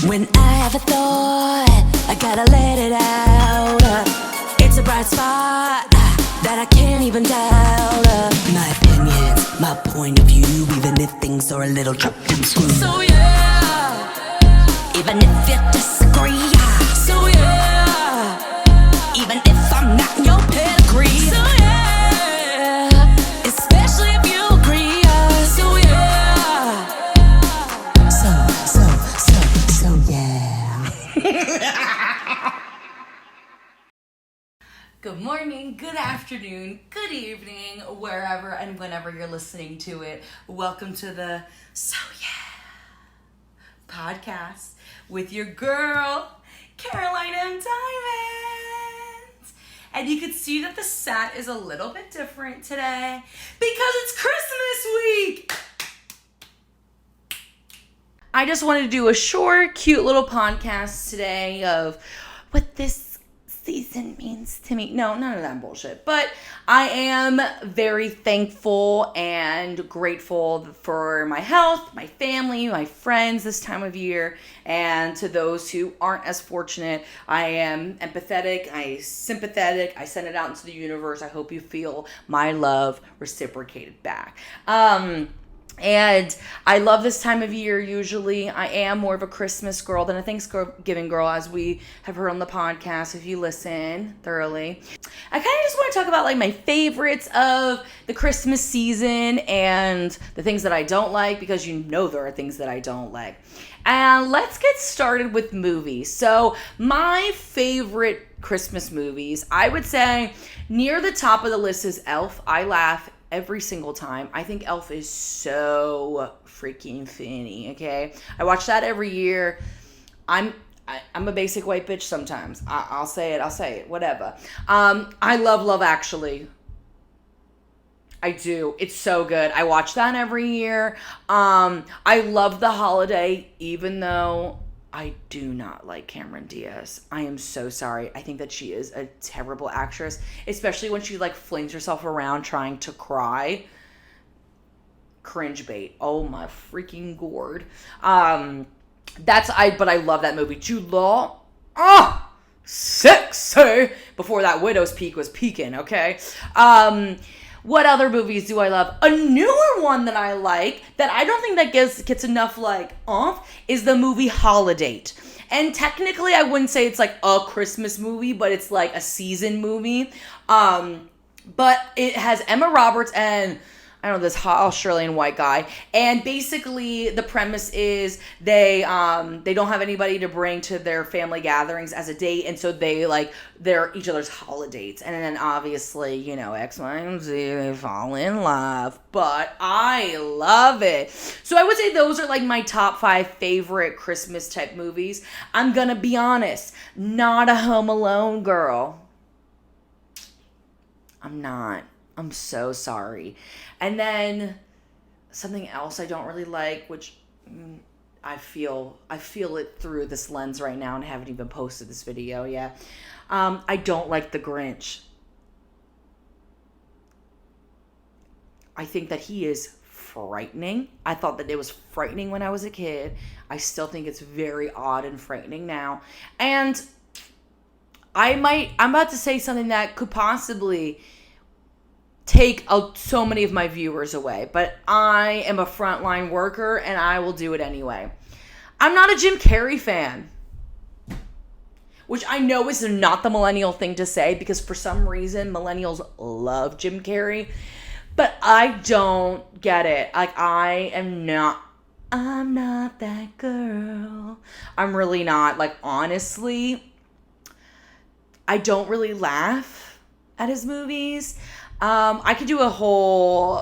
When I have a thought, I gotta let it out. It's a bright spot that I can't even doubt. My opinions, my point of view, even if things are a little chopped and screwed. So yeah, even if you disagree. So yeah, even if I'm not in your pedigree. So yeah, especially if you agree. So yeah, so yeah. Good morning, good afternoon, good evening, wherever and whenever you're listening to it. Welcome to the So Yeah podcast with your girl, Caroline M. Diamond. And you can see that the set is a little bit different today because it's Christmas week. I just wanted to do a short, cute little podcast today of what this season means to me. No, none of that bullshit. But I am very thankful and grateful for my health, my family, my friends this time of year. And to those who aren't as fortunate, I am empathetic, sympathetic. I send it out into the universe. I hope you feel my love reciprocated back. And I love this time of year usually. I am more of a Christmas girl than a Thanksgiving girl, as we have heard on the podcast if you listen thoroughly. I kind of just want to talk about like my favorites of the Christmas season and the things that I don't like, because you know there are things that I don't like. And let's get started with movies. So my favorite Christmas movies, I would say near the top of the list is Elf. I laugh every single time. I think Elf is so freaking funny, okay? I watch that every year. I'm a basic white bitch sometimes. I'll say it, whatever. I love Love Actually. I do. It's so good. I watch that every year. I love The Holiday, even though I do not like Cameron Diaz. I am so sorry. I think that she is a terrible actress, especially when she like flings herself around trying to cry. Cringe bait. Oh my freaking gourd. But I love that movie. Jude Law. Sexy. Before that Widow's Peak was peaking, okay? What other movies do I love? A newer one that I like, that I don't think that gets enough like off, is the movie Holiday. And technically I wouldn't say it's like a Christmas movie, but it's like a season movie. But it has Emma Roberts and I don't know, this hot Australian white guy. And basically the premise is they don't have anybody to bring to their family gatherings as a date. And so they're each other's holidays. And then obviously, you know, X, Y, and Z, they fall in love. But I love it. So I would say those are like my top 5 favorite Christmas type movies. I'm gonna be honest, not a Home Alone girl. I'm not. I'm so sorry. And then something else I don't really like, which I feel it through this lens right now, and I haven't even posted this video yet. I don't like The Grinch. I think that he is frightening. I thought that it was frightening when I was a kid. I still think it's very odd and frightening now. And I'm about to say something that could possibly take so many of my viewers away, but I am a frontline worker and I will do it anyway. I'm not a Jim Carrey fan, which I know is not the millennial thing to say, because for some reason millennials love Jim Carrey, but I don't get it. Like, I'm not that girl. I'm really not. Like, honestly, I don't really laugh at his movies. I could do a whole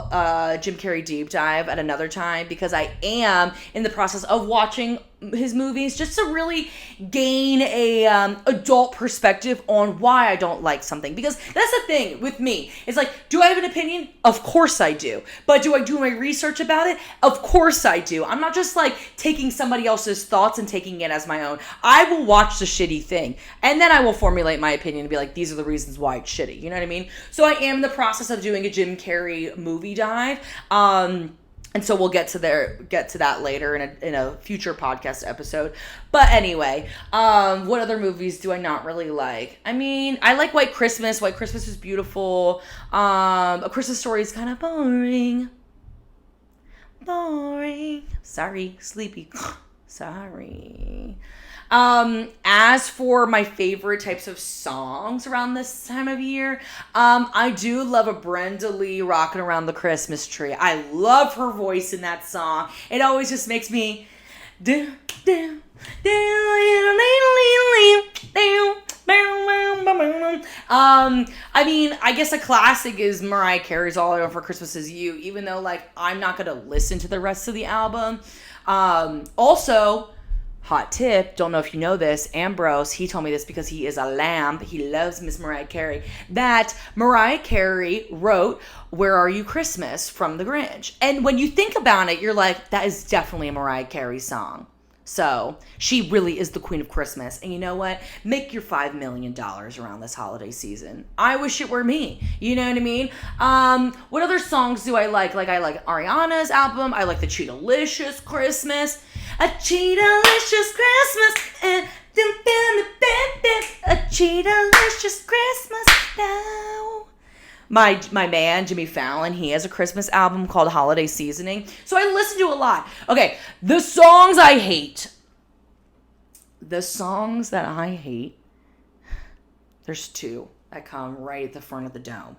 Jim Carrey deep dive at another time, because I am in the process of watching his movies just to really gain a adult perspective on why I don't like something. Because that's the thing with me. It's like, do I have an opinion? Of course I do. But do I do my research about it? Of course I do. I'm not just like taking somebody else's thoughts and taking it as my own. I will watch the shitty thing, and then I will formulate my opinion and be like, these are the reasons why it's shitty. You know what I mean? So I am in the process of doing a Jim Carrey movie dive. And so we'll get to that later in a future podcast episode. But anyway, what other movies do I not really like? I mean, I like White Christmas. White Christmas is beautiful. A Christmas Story is kind of boring. Sorry, sleepy. Sorry. As for my favorite types of songs around this time of year, I do love a Brenda Lee rocking around the Christmas tree. I love her voice in that song. It always just makes me I mean, I guess a classic is Mariah Carey's All I Want for Christmas Is You, even though, like, I'm not going to listen to the rest of the album. Also, hot tip, don't know if you know this, Ambrose, he told me this because he is a lamb, he loves Miss Mariah Carey, that Mariah Carey wrote Where Are You Christmas from The Grinch. And when you think about it, you're like, that is definitely a Mariah Carey song. So she really is the queen of Christmas. And you know what? Make your $5 million around this holiday season. I wish it were me. You know what I mean? What other songs do I like? Like, I like Ariana's album. I like the Cheetah-licious Christmas. A Cheetah-licious Christmas. A Cheetah-licious Christmas now. My man, Jimmy Fallon, he has a Christmas album called Holiday Seasoning. So I listen to a lot. Okay, the songs I hate. The songs that I hate, there's two that come right at the front of the dome.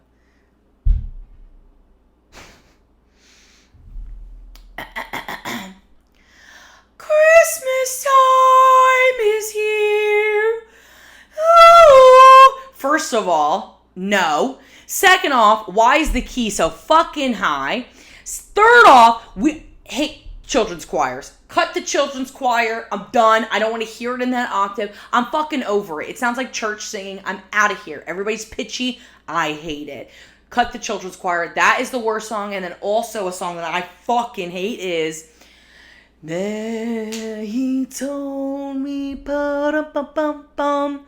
Christmas time is here. Oh. First of all, no. Second off, why is the key so fucking high? Third off, we hate children's choirs. Cut the children's choir. I'm done. I don't want to hear it in that octave. I'm fucking over it. It sounds like church singing. I'm out of here. Everybody's pitchy. I hate it. Cut the children's choir. That is the worst song. And then also a song that I fucking hate is There He Told Me Ba-dum-bum-bum-bum.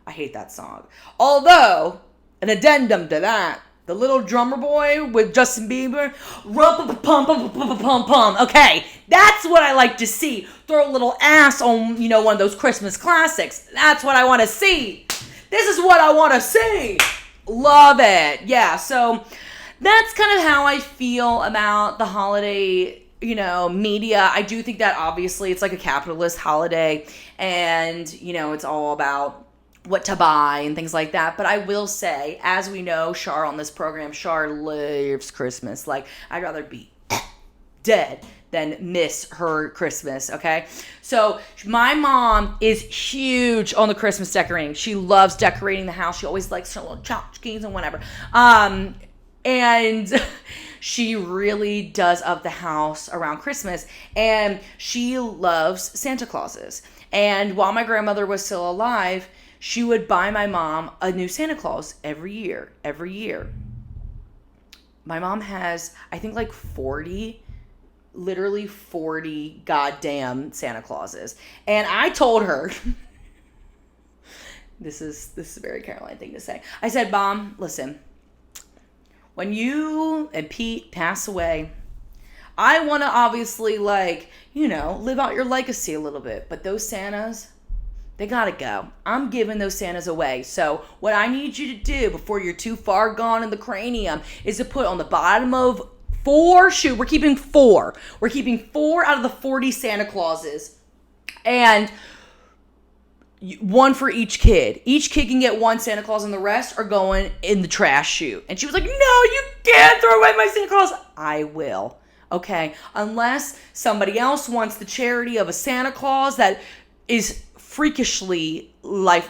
I hate that song. Although, an addendum to that, the little drummer boy with Justin Bieber, rum-pum-pum-pum-pum-pum-pum. Okay, that's what I like to see. Throw a little ass on, one of those Christmas classics. That's what I want to see. This is what I want to see. Love it. Yeah, so that's kind of how I feel about the holiday, media. I do think that obviously it's like a capitalist holiday and, it's all about what to buy and things like that. But I will say, as we know, Char on this program, Char loves Christmas. Like, I'd rather be dead than miss her Christmas, okay? So my mom is huge on the Christmas decorating. She loves decorating the house. She always likes her little tchotchkes and whatever. And she really does up the house around Christmas. And she loves Santa Clauses. And while my grandmother was still alive, she would buy my mom a new Santa Claus every year. My mom has, I think, like 40 goddamn Santa Clauses. And I told her, this is a very Caroline thing to say. I said, Mom, listen, when you and Pete pass away, I want to obviously, live out your legacy a little bit. But those Santas, they gotta go. I'm giving those Santas away. So what I need you to do before you're too far gone in the cranium is to put on the bottom of 4 shoes. We're keeping 4. We're keeping 4 out of the 40 Santa Clauses. And 1 for each kid. Each kid can get 1 Santa Claus and the rest are going in the trash chute. And she was like, no, you can't throw away my Santa Claus. I will. Okay. Unless somebody else wants the charity of a Santa Claus that is freakishly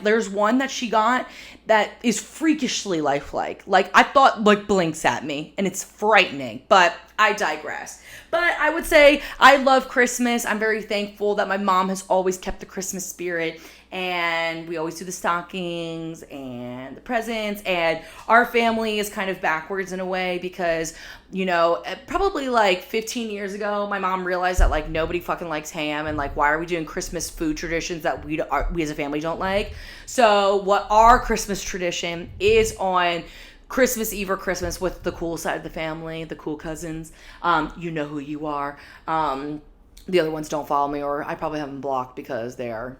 there's one that she got that is freakishly lifelike. Like, I thought, blinks at me, and it's frightening, but I digress. But I would say I love Christmas. I'm very thankful that my mom has always kept the Christmas spirit, and we always do the stockings and the presents, and our family is kind of backwards in a way because, probably 15 years ago, my mom realized that nobody fucking likes ham, and why are we doing Christmas food traditions that we as a family don't like? So what our Christmas tradition is on Christmas Eve or Christmas with the cool side of the family, the cool cousins. You know who you are. The other ones don't follow me, or I probably have them blocked because they are.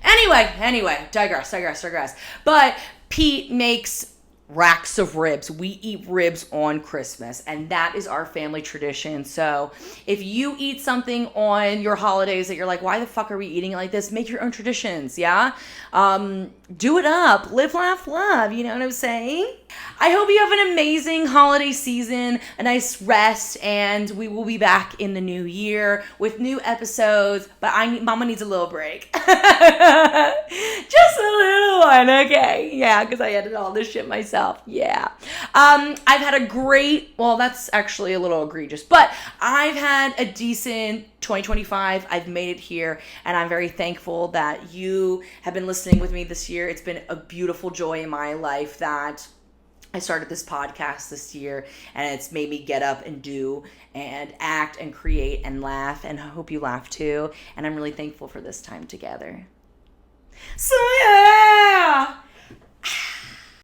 Anyway, digress. But Pete makes racks of ribs. We eat ribs on Christmas, and that is our family tradition. So if you eat something on your holidays that you're like, why the fuck are we eating it like this? Make your own traditions, yeah? Do it up. Live, laugh, love. You know what I'm saying? I hope you have an amazing holiday season, a nice rest, and we will be back in the new year with new episodes. But Mama needs a little break. Just a little one, okay? Yeah, because I edit all this shit myself. Yeah. I've had a great, well, that's actually a little egregious, but I've had a decent 2025. I've made it here, and I'm very thankful that you have been listening with me this year. It's been a beautiful joy in my life that I started this podcast this year, and it's made me get up and do and act and create and laugh, and I hope you laugh too. And I'm really thankful for this time together. So yeah.